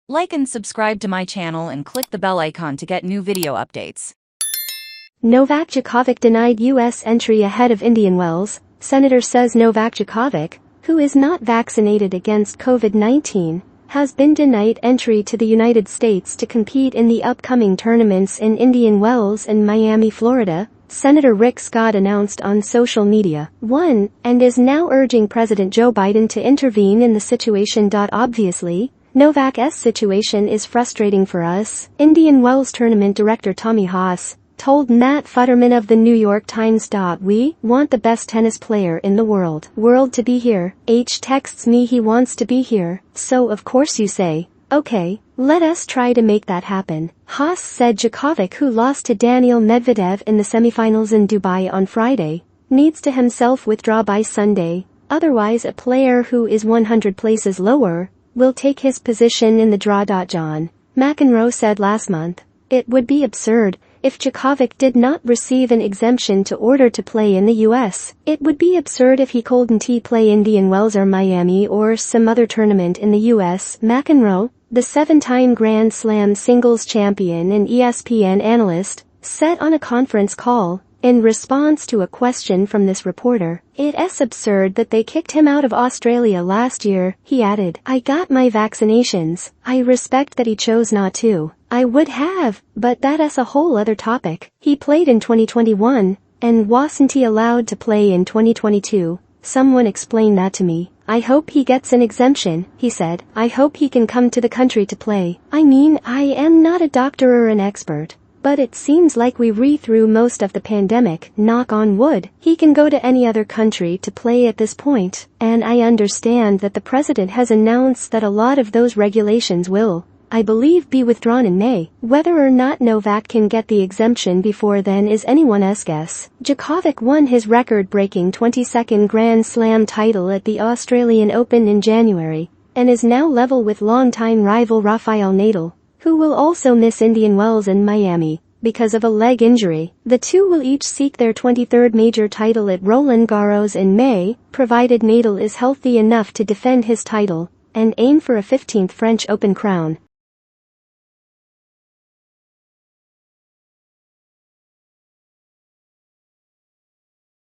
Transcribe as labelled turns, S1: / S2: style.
S1: Like and subscribe to my channel and click the bell icon to get new video updates.
S2: Novak Djokovic denied U.S. entry ahead of Indian Wells. Senator says Novak Djokovic, who is not vaccinated against COVID-19, has been denied entry to the United States to compete in the upcoming tournaments in Indian Wells and Miami, Florida, Senator Rick Scott announced on social media. And is now urging President Joe Biden to intervene in the situation. Obviously, Novak's situation is frustrating for us, Indian Wells tournament director Tommy Haas told Matt Futterman of the New York Times. We want the best tennis player in the world to be here. H texts me he wants to be here, so of course you say, okay, let us try to make that happen. Haas said Djokovic, who lost to Daniil Medvedev in the semifinals in Dubai on Friday, needs to himself withdraw by Sunday, otherwise a player who is 100 places lower will take his position in the draw. John McEnroe said last month, it would be absurd if Djokovic did not receive an exemption to order to play in the U.S. It would be absurd if he couldn't play Indian Wells or Miami or some other tournament in the U.S. McEnroe, the 7-time Grand Slam singles champion and ESPN analyst, said on a conference call, in response to a question from this reporter, it's absurd that they kicked him out of Australia last year. He added, I got my vaccinations. I respect that he chose not to. I would have, but that's a whole other topic. He played in 2021, and wasn't he allowed to play in 2022? Someone explained that to me. I hope he gets an exemption, he said. I hope he can come to the country to play. I mean, I am not a doctor or an expert, but it seems like we through most of the pandemic, knock on wood. He can go to any other country to play at this point, and I understand that the president has announced that a lot of those regulations will, I believe, be withdrawn in May. Whether or not Novak can get the exemption before then is anyone's guess. Djokovic won his record-breaking 22nd Grand Slam title at the Australian Open in January, and is now level with longtime rival Rafael Nadal, who will also miss Indian Wells and Miami because of a leg injury. The two will each seek their 23rd major title at Roland Garros in May, provided Nadal is healthy enough to defend his title and aim for a 15th French Open crown.